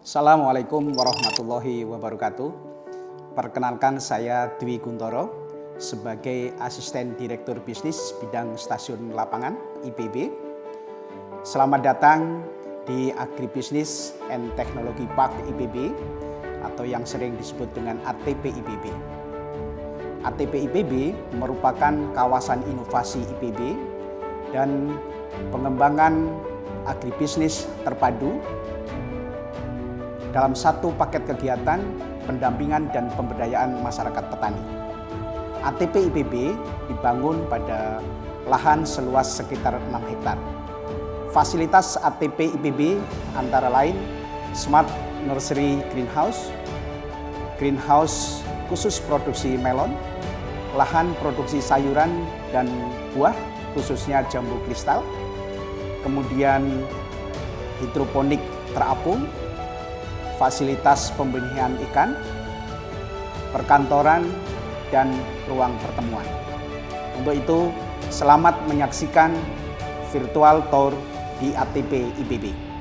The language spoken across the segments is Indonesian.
Assalamualaikum warahmatullahi wabarakatuh. Perkenalkan, saya Dwi Guntoro sebagai Asisten Direktur Bisnis Bidang Stasiun Lapangan IPB. Selamat datang di Agribisnis and Technology Park IPB atau yang sering disebut dengan ATP IPB. ATP IPB merupakan kawasan inovasi IPB dan pengembangan agribisnis terpadu dalam satu paket kegiatan pendampingan dan pemberdayaan masyarakat petani. ATP IPB dibangun pada lahan seluas sekitar 6 hektar. Fasilitas ATP IPB antara lain Smart Nursery Greenhouse, greenhouse khusus produksi melon, lahan produksi sayuran dan buah khususnya jambu kristal, kemudian hidroponik terapung, fasilitas pembenihan ikan, perkantoran, dan ruang pertemuan. Untuk itu, selamat menyaksikan virtual tour di ATP IPB.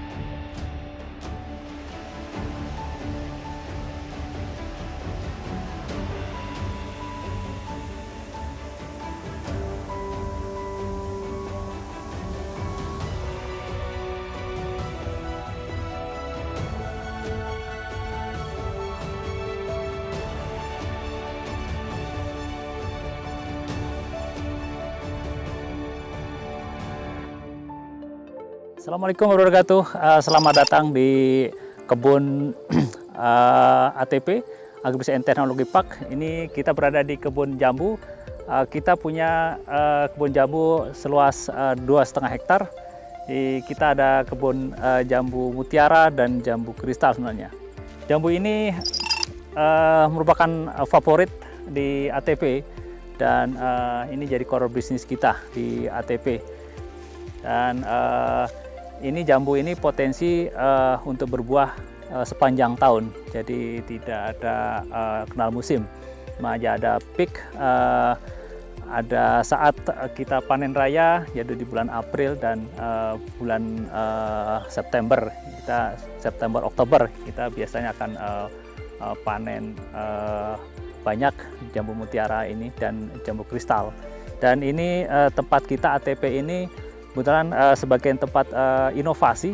Assalamualaikum warahmatullahi wabarakatuh. Selamat datang di kebun ATP Agribisnis and Technology Park. Ini kita berada di kebun jambu. Kita punya kebun jambu seluas 2,5 hektar. Kita ada kebun jambu mutiara dan jambu kristal sebenarnya. Jambu ini merupakan favorit di ATP dan ini jadi core bisnis kita di ATP. Dan ini jambu ini potensi untuk berbuah sepanjang tahun, jadi tidak ada kenal musim. Cuma ada peak, ada saat kita panen raya, yaitu di bulan April dan bulan September. Kita September Oktober kita biasanya akan panen banyak jambu mutiara ini dan jambu kristal. Dan ini tempat kita ATP ini kebetulan sebagai tempat inovasi,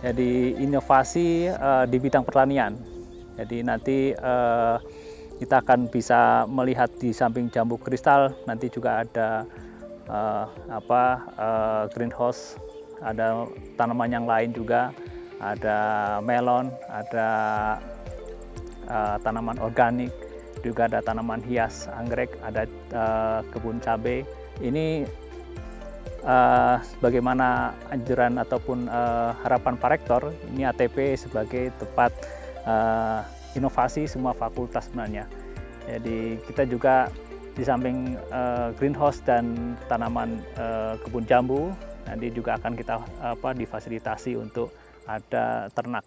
jadi inovasi di bidang pertanian. Jadi nanti kita akan bisa melihat di samping jambu kristal nanti juga ada greenhouse, ada tanaman yang lain juga, ada melon, ada tanaman organik, juga ada tanaman hias, anggrek, ada kebun cabai. Ini bagaimana anjuran ataupun harapan Pak Rektor, ini ATP sebagai tempat inovasi semua fakultas sebenarnya. Jadi kita juga di samping greenhouse dan tanaman kebun jambu, nanti juga akan kita difasilitasi untuk ada ternak.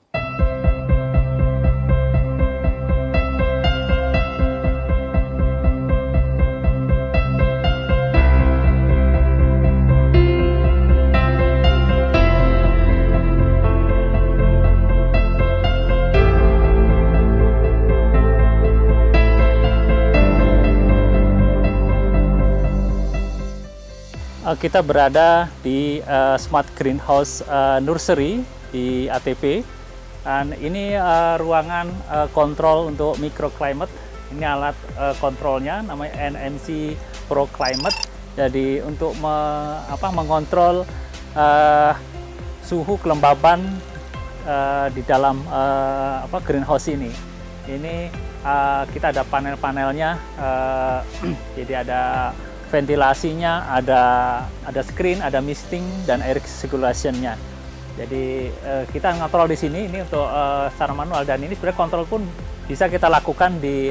Kita berada di Smart Greenhouse Nursery di ATP, dan ini ruangan kontrol untuk microclimate. Ini alat kontrolnya namanya NMC Pro Climate. Jadi untuk mengontrol suhu kelembaban di dalam greenhouse ini. Ini kita ada panel-panelnya, jadi ada ventilasinya, ada screen, ada misting dan air circulation-nya. Jadi kita ngontrol di sini ini untuk secara manual, dan ini sebenarnya kontrol pun bisa kita lakukan di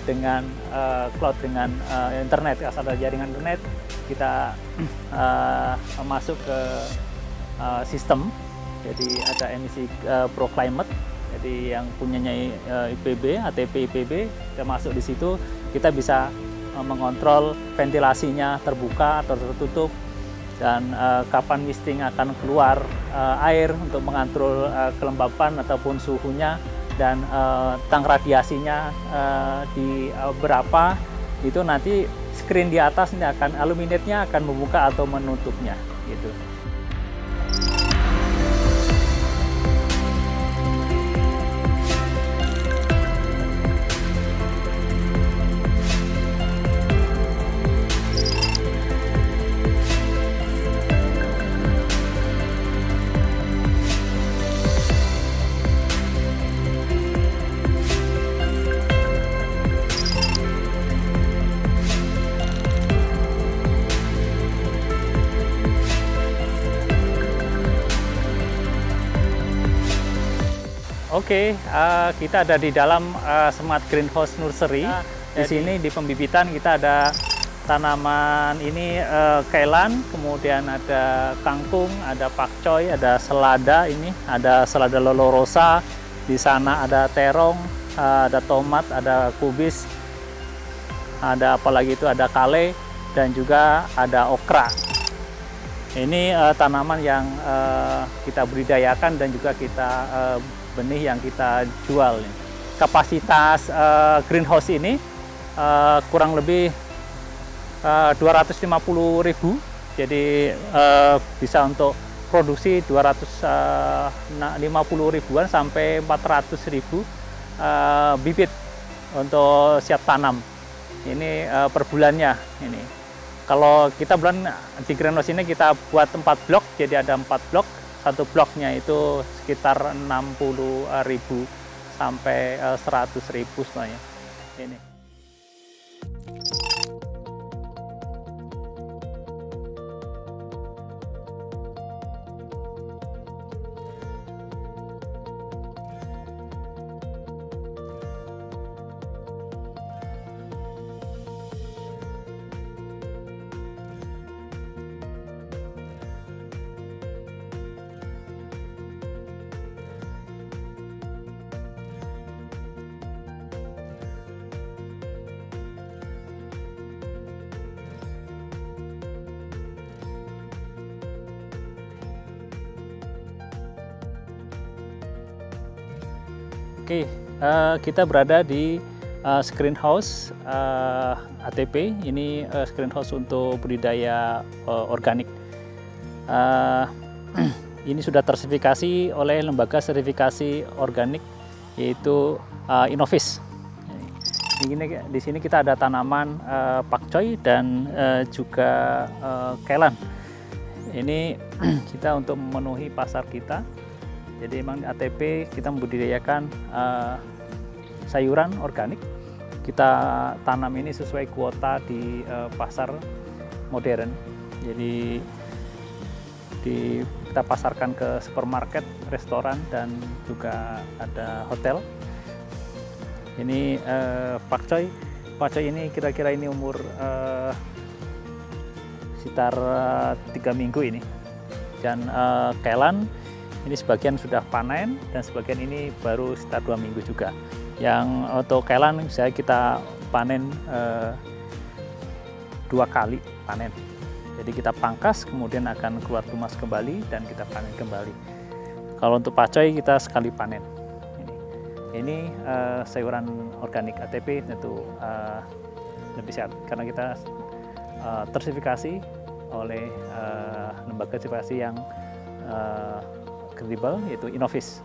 dengan cloud, dengan internet. Asal ada jaringan internet, kita masuk ke sistem. Jadi ada NMC Pro Climate, jadi yang punyanya IPB, ATP IPB, kita masuk di situ, kita bisa mengontrol ventilasinya terbuka atau tertutup, dan kapan misting akan keluar air untuk mengatur kelembapan ataupun suhunya, dan tang radiasinya di berapa, itu nanti screen di atas ini akan illuminate-nya akan membuka atau menutupnya gitu. Oke, kita ada di dalam Smart Greenhouse Nursery. Di sini di pembibitan kita ada tanaman ini kailan, kemudian ada kangkung, ada pakcoy, ada selada ini, ada selada lolorosa. Di sana ada terong, ada tomat, ada kubis, ada apalagi itu ada kale, dan juga ada okra. Ini tanaman yang kita budidayakan dan juga kita benih yang kita jual. Kapasitas greenhouse ini kurang lebih 250.000, jadi bisa untuk produksi 250.000-an sampai 400.000 bibit untuk siap tanam. Ini per bulannya ini. Kalau kita bulan di greenhouse ini kita buat 4 blok, jadi ada 4 blok. Satu bloknya itu sekitar 60.000 sampai 100.000 semuanya. Ini. Oke, kita berada di screen house ATP. Ini screen house untuk budidaya organik. Ini sudah tersertifikasi oleh lembaga sertifikasi organik, yaitu Innovis. Di sini kita ada tanaman pakcoy dan juga kailan. Ini kita untuk memenuhi pasar kita. Jadi memang di ATP kita membudidayakan sayuran organik. Kita tanam ini sesuai kuota di pasar modern. Jadi kita pasarkan ke supermarket, restoran, dan juga ada hotel. Ini pakcoy. Pakcoy ini kira-kira ini umur sekitar 3 minggu ini. Dan kailan ini sebagian sudah panen dan sebagian ini baru sekitar 2 minggu juga. Yang untuk kailan saya kita panen 2 kali panen. Jadi kita pangkas kemudian akan keluar tumas kembali dan kita panen kembali. Kalau untuk pakcoy kita sekali panen. Ini sayuran organik ATP tentu lebih sehat karena kita tersertifikasi oleh lembaga sertifikasi yang kredibel, yaitu Innovis.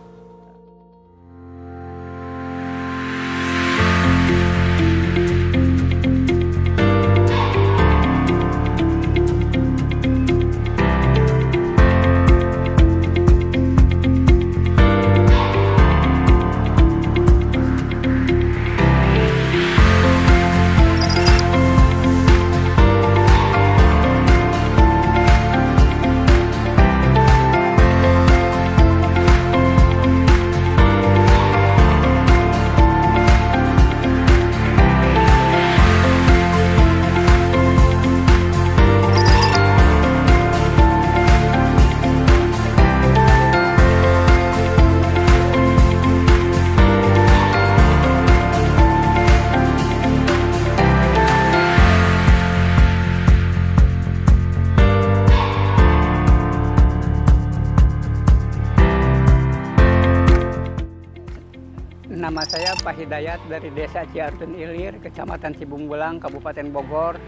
nama saya Pak Hidayat dari Desa Ciartun Ilir, Kecamatan Cibungbulang, Kabupaten Bogor.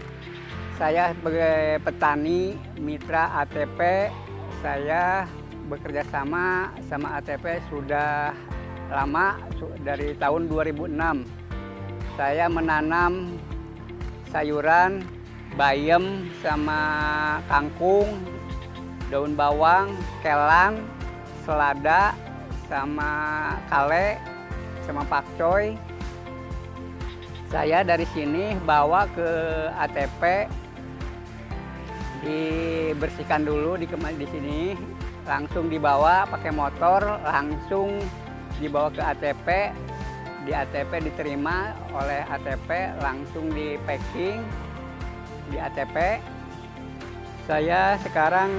Saya sebagai petani mitra ATP, saya bekerja sama ATP sudah lama, dari tahun 2006. Saya menanam sayuran, bayam, sama kangkung, daun bawang, kelang, selada, sama kale, sama pakcoy. Saya dari sini bawa ke ATP, dibersihkan dulu di sini, langsung dibawa pakai motor, langsung dibawa ke ATP. Di ATP diterima oleh ATP, langsung di packing di ATP. Saya sekarang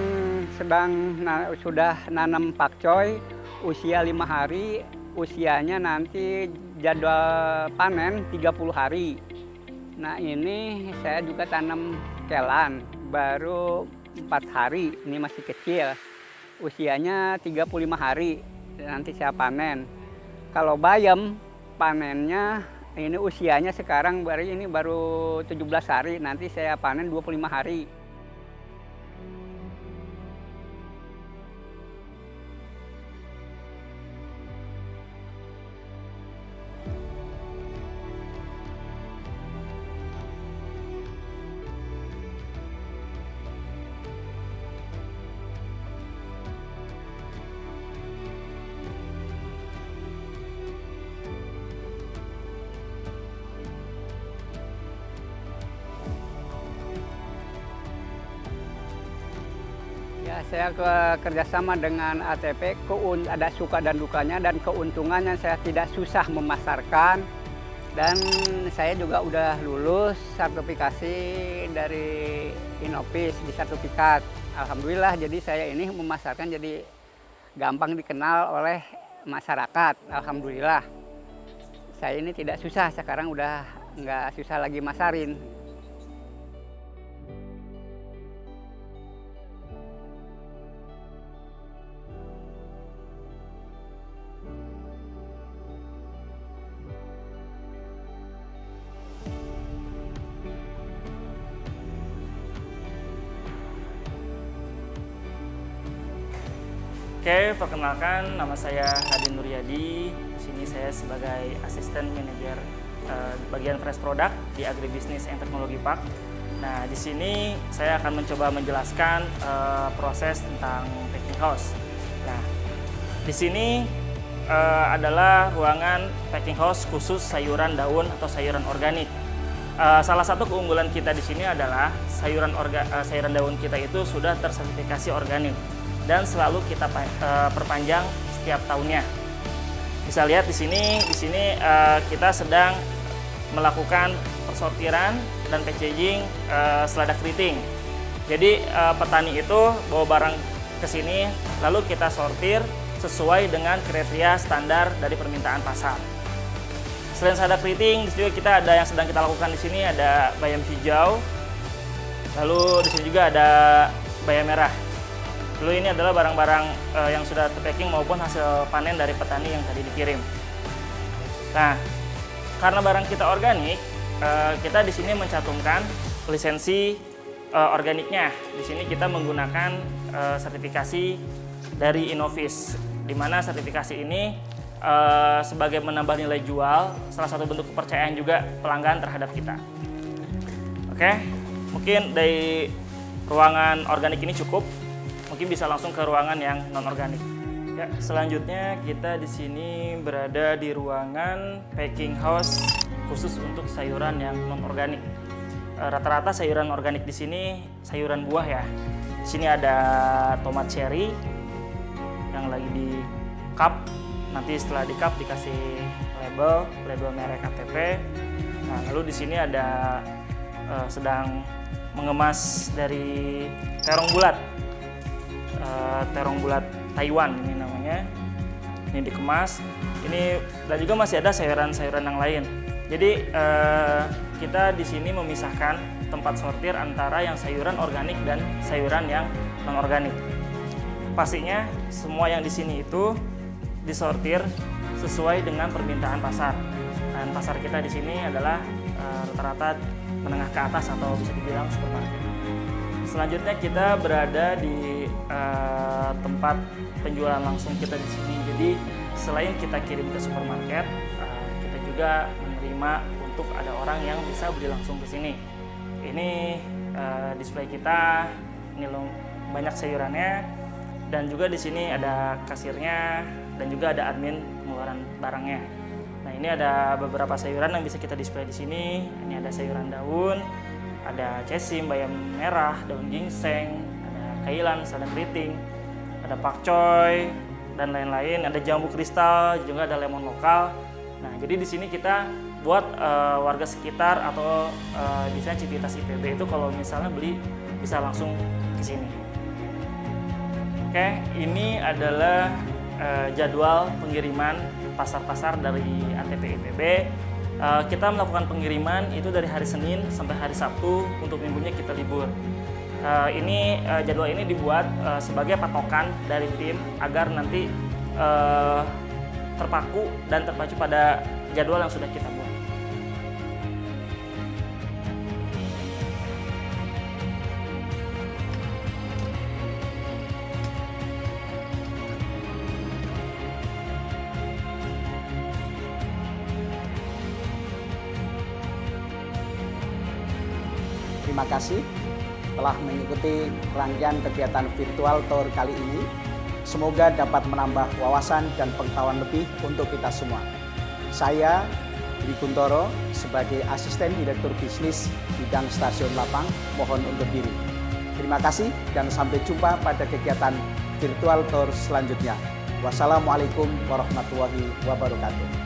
sudah nanam pakcoy usia 5 hari. Usianya nanti jadwal panen 30 hari. Nah, ini saya juga tanam kelan baru 4 hari, ini masih kecil. Usianya 35 hari, nanti saya panen. Kalau bayam panennya ini usianya sekarang baru 17 hari, nanti saya panen 25 hari. Ya, saya kerjasama dengan ATP, ada suka dan dukanya, dan keuntungannya saya tidak susah memasarkan. Dan saya juga udah lulus sertifikasi dari Inoffice di sertifikat. Alhamdulillah, jadi saya ini memasarkan jadi gampang dikenal oleh masyarakat. Alhamdulillah. Saya ini tidak susah, sekarang udah nggak susah lagi masarin. Oke, perkenalkan, nama saya Hadi Nuryadi. Di sini saya sebagai asisten manajer bagian fresh product di Agribisnis and Teknologi Park. Nah, di sini saya akan mencoba menjelaskan proses tentang packing house. Nah, di sini adalah ruangan packing house khusus sayuran daun atau sayuran organik. Salah satu keunggulan kita di sini adalah sayuran daun kita itu sudah tersertifikasi organik dan selalu kita perpanjang setiap tahunnya. Bisa lihat di sini kita sedang melakukan persortiran dan packaging selada keriting. Jadi petani itu bawa barang ke sini, lalu kita sortir sesuai dengan kriteria standar dari permintaan pasar. Selain selada keriting, di sini juga kita ada yang sedang kita lakukan di sini, ada bayam hijau, lalu di sini juga ada bayam merah. Lalu ini adalah barang-barang yang sudah terpacking maupun hasil panen dari petani yang tadi dikirim. Nah, karena barang kita organik, kita di sini mencantumkan lisensi organiknya. Di sini kita menggunakan sertifikasi dari Inoffice, di mana sertifikasi ini sebagai menambah nilai jual, salah satu bentuk kepercayaan juga pelanggan terhadap kita. Oke, mungkin dari ruangan organik ini cukup. Mungkin bisa langsung ke ruangan yang non-organik. Ya, selanjutnya kita di sini berada di ruangan packing house khusus untuk sayuran yang non-organik. Rata-rata sayuran organik di sini sayuran buah ya. Di sini ada tomat cherry yang lagi di cup. Nanti setelah di cup dikasih label merek ATP. Nah, lalu di sini ada sedang mengemas dari terong bulat. Terong bulat Taiwan ini namanya. Ini dikemas. Ini dan juga masih ada sayuran-sayuran yang lain. Jadi kita di sini memisahkan tempat sortir antara yang sayuran organik dan sayuran yang non-organik. Pastinya semua yang di sini itu disortir sesuai dengan permintaan pasar. Dan pasar kita di sini adalah rata-rata menengah ke atas atau bisa dibilang supermarket. Selanjutnya kita berada di tempat penjualan langsung kita di sini. Jadi selain kita kirim ke supermarket, kita juga menerima untuk ada orang yang bisa beli langsung ke sini. Ini display kita, ini banyak sayurannya, dan juga di sini ada kasirnya dan juga ada admin pengeluaran barangnya. Nah, ini ada beberapa sayuran yang bisa kita display di sini. Ini ada sayuran daun, ada cesim, bayam merah, daun ginseng, ada kailan, sarden keriting, ada pakcoy dan lain-lain. Ada jambu kristal, juga ada lemon lokal. Nah, jadi di sini kita buat warga sekitar atau misalnya Civitas IPB itu kalau misalnya beli bisa langsung ke sini. Oke, ini adalah jadwal pengiriman pasar-pasar dari ATP IPB. Kita melakukan pengiriman itu dari hari Senin sampai hari Sabtu, untuk minggunya kita libur. Jadwal ini dibuat sebagai patokan dari tim agar nanti terpaku dan terpacu pada jadwal yang sudah kita buat. Terima kasih telah mengikuti rangkaian kegiatan virtual tour kali ini. Semoga dapat menambah wawasan dan pengetahuan lebih untuk kita semua. Saya, Dwi Kuntoro, sebagai Asisten Direktur Bisnis Bidang Stasiun Lapang, mohon undur diri. Terima kasih dan sampai jumpa pada kegiatan virtual tour selanjutnya. Wassalamualaikum warahmatullahi wabarakatuh.